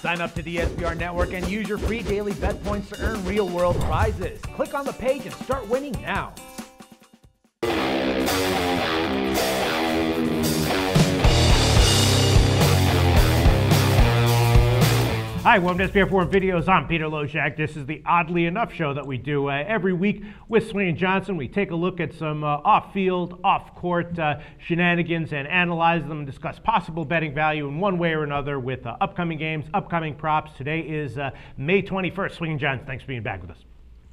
Sign up to the SBR Network and use your free daily bet points to earn real-world prizes. Click on the page and start winning now. Hi, welcome to SBR Forum Videos. I'm Peter Loshak. This is the Oddly Enough show that we do every week with Swingin Johnson. We take a look at some off-field, off-court shenanigans and analyze them and discuss possible betting value in one way or another with upcoming games, upcoming props. Today is May 21st. Swingin Johnson, thanks for being back with us.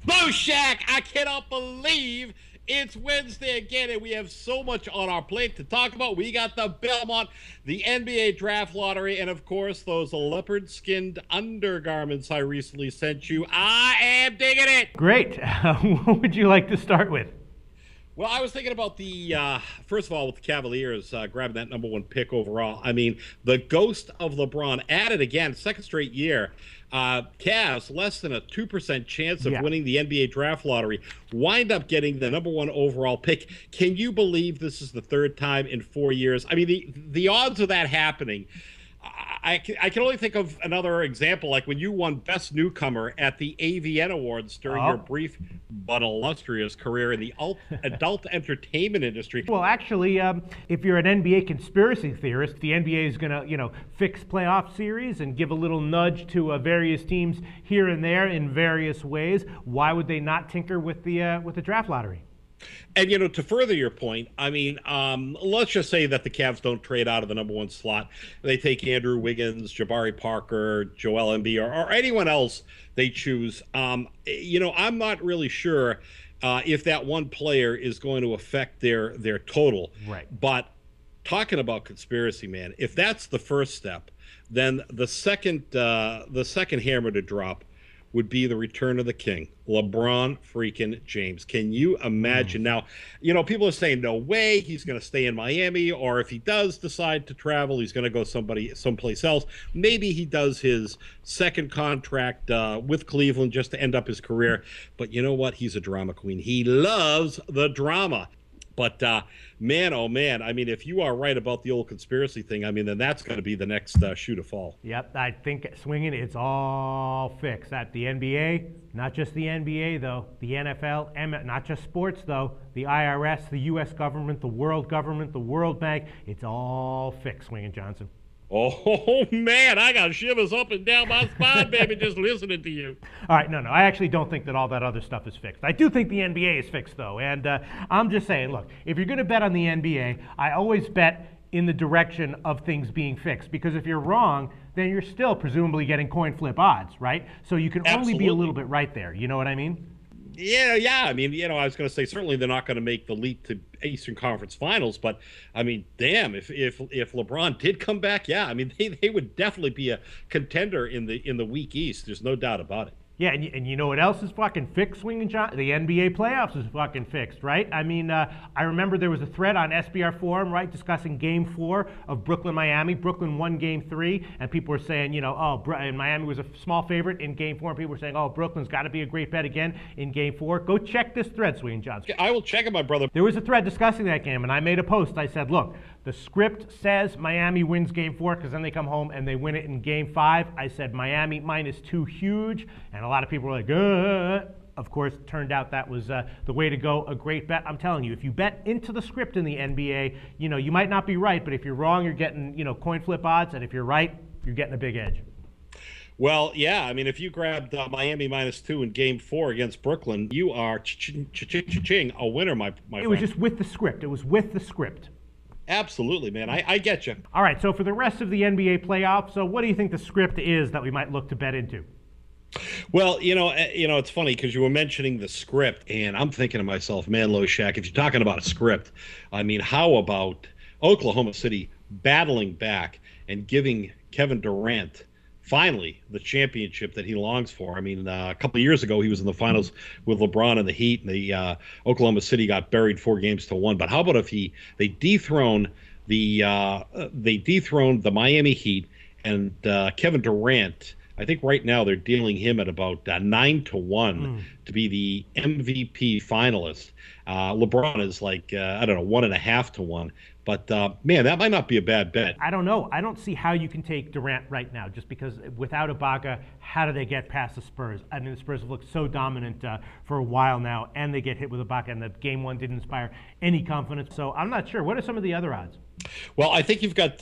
Loshak, I cannot believe it's Wednesday again, and we have so much on our plate to talk about. We got the Belmont, the NBA draft lottery, and of course, those leopard-skinned undergarments I recently sent you. I am digging it! Great. What would you like to start with? Well, I was thinking about the, first of all, with the Cavaliers grabbing that number 1 pick overall. I mean, the ghost of LeBron at it again, second straight year. Cavs, less than a 2% chance of winning the NBA draft lottery, wind up getting the number 1 overall pick. Can you believe this is the third time in 4 years? I mean, the odds of that happening, I can only think of another example, like when you won Best Newcomer at the AVN Awards during your brief but illustrious career in the adult entertainment industry. Well, actually, if you're an NBA conspiracy theorist, the NBA is going to, fix playoff series and give a little nudge to various teams here and there in various ways. Why would they not tinker with the draft lottery? And, to further your point, I mean, let's just say that the Cavs don't trade out of the number 1 slot. They take Andrew Wiggins, Jabari Parker, Joel Embiid, or anyone else they choose. I'm not really sure if that one player is going to affect their total. Right. But talking about conspiracy, man, if that's the first step, then the second hammer to drop would be the return of the king, LeBron freaking James. Can you imagine? Now, people are saying, no way, he's going to stay in Miami, or if he does decide to travel, he's going to go someplace else. Maybe he does his second contract with Cleveland just to end up his career. But you know what? He's a drama queen. He loves the drama. But man, oh man, I mean, if you are right about the old conspiracy thing, I mean, then that's going to be the next shoe to fall. Yep, I think Swingin, it's all fixed. At the NBA, not just the NBA, though, the NFL, not just sports, though, the IRS, the U.S. government, the World Bank, it's all fixed, Swingin Johnson. Oh, man, I got shivers up and down my spine, baby, just listening to you. All right, no, I actually don't think that all that other stuff is fixed. I do think the NBA is fixed, though, and I'm just saying, look, if you're going to bet on the NBA, I always bet in the direction of things being fixed, because if you're wrong, then you're still presumably getting coin flip odds, right? So you can only be a little bit right there, you know what I mean? Yeah. I mean, I was going to say certainly they're not going to make the leap to Eastern Conference Finals, but I mean, damn, if LeBron did come back, I mean, they would definitely be a contender in the weak East. There's no doubt about it. Yeah, and you know what else is fucking fixed, Swingin Johnson? The NBA playoffs is fucking fixed, right? I mean, I remember there was a thread on SBR Forum, right, discussing Game 4 of Brooklyn-Miami. Brooklyn won Game 3, and people were saying, and Miami was a small favorite in Game 4, and people were saying, Brooklyn's got to be a great bet again in Game 4. Go check this thread, Swingin Johnson. I will check it, my brother. There was a thread discussing that game, and I made a post. I said, look, the script says Miami wins Game 4 because then they come home and they win it in Game 5. I said Miami -2 huge, and a lot of people were like, Of course, it turned out that was the way to go, a great bet. I'm telling you, if you bet into the script in the NBA, you might not be right, but if you're wrong, you're getting, coin flip odds, and if you're right, you're getting a big edge. Well, yeah, I mean, if you grabbed Miami -2 in Game 4 against Brooklyn, you are cha-ching, a winner, my friend. It was just with the script. It was with the script. Absolutely, man. I get you. All right, so for the rest of the NBA playoffs, so what do you think the script is that we might look to bet into? Well, it's funny because you were mentioning the script, and I'm thinking to myself, man, Loshak, if you're talking about a script, I mean, how about Oklahoma City battling back and giving Kevin Durant finally the championship that he longs for? I mean, a couple of years ago, he was in the finals with LeBron and the Heat, and the Oklahoma City got buried 4-1. But how about if they dethrone the Miami Heat, and Kevin Durant, I think right now they're dealing him at about 9-1 to be the MVP finalist. LeBron is like, 1.5-1. But man, that might not be a bad bet. I don't know. I don't see how you can take Durant right now, just because without Ibaka, how do they get past the Spurs? I mean, the Spurs have looked so dominant for a while now, and they get hit with Ibaka, and the game one didn't inspire any confidence. So I'm not sure. What are some of the other odds? Well, I think you've got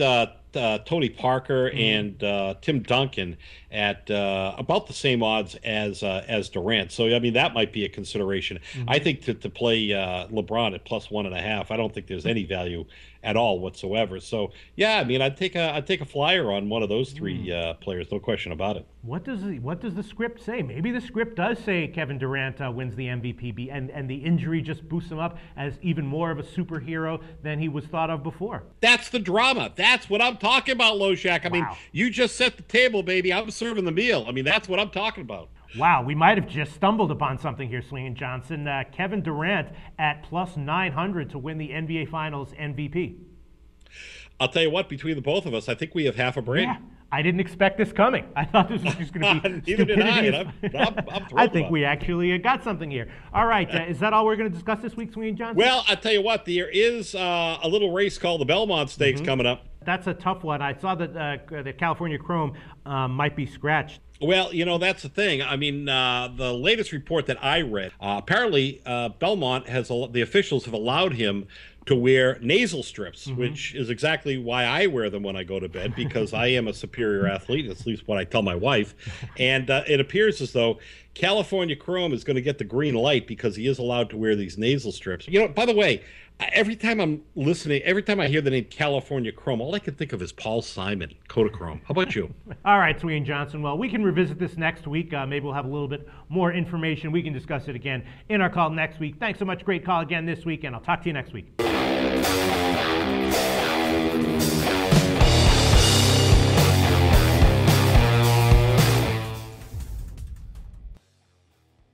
Tony Parker and Tim Duncan at about the same odds as Durant. So I mean that might be a consideration. I think to play LeBron at +1.5, I don't think there's any value at all whatsoever. So yeah, I mean I'd take a flyer on one of those three players, no question about it. What does the script say? Maybe the script does say Kevin Durant wins the MVP, and the injury just boosts him up as even more of a superhero than he was thought of before. That's the drama. That's what I'm talking about, Loshak. I mean, you just set the table, baby. I'm serving the meal. I mean, that's what I'm talking about. Wow, we might have just stumbled upon something here, Swingin Johnson. Kevin Durant at +900 to win the NBA Finals MVP. I'll tell you what, between the both of us, I think we have half a brain. Yeah, I didn't expect this coming. I thought this was just going to be Neither did I. I'm thrilled I think we actually got something here. All right, is that all we're going to discuss this week, Swingin Johnson? Well, I'll tell you what, there is a little race called the Belmont Stakes coming up. That's a tough one. I saw that the California Chrome might be scratched. Well, you know, that's the thing. I mean, the latest report that I read, apparently Belmont the officials have allowed him to wear nasal strips, which is exactly why I wear them when I go to bed, because I am a superior athlete, at least what I tell my wife. And it appears as though California Chrome is going to get the green light because he is allowed to wear these nasal strips. You know, by the way, every time I'm listening, every time I hear the name California Chrome, all I can think of is Paul Simon, Kodachrome. How about you? All right, Swingin Johnson. Well, we can revisit this next week. Maybe we'll have a little bit more information. We can discuss it again in our call next week. Thanks so much. Great call again this week, and I'll talk to you next week.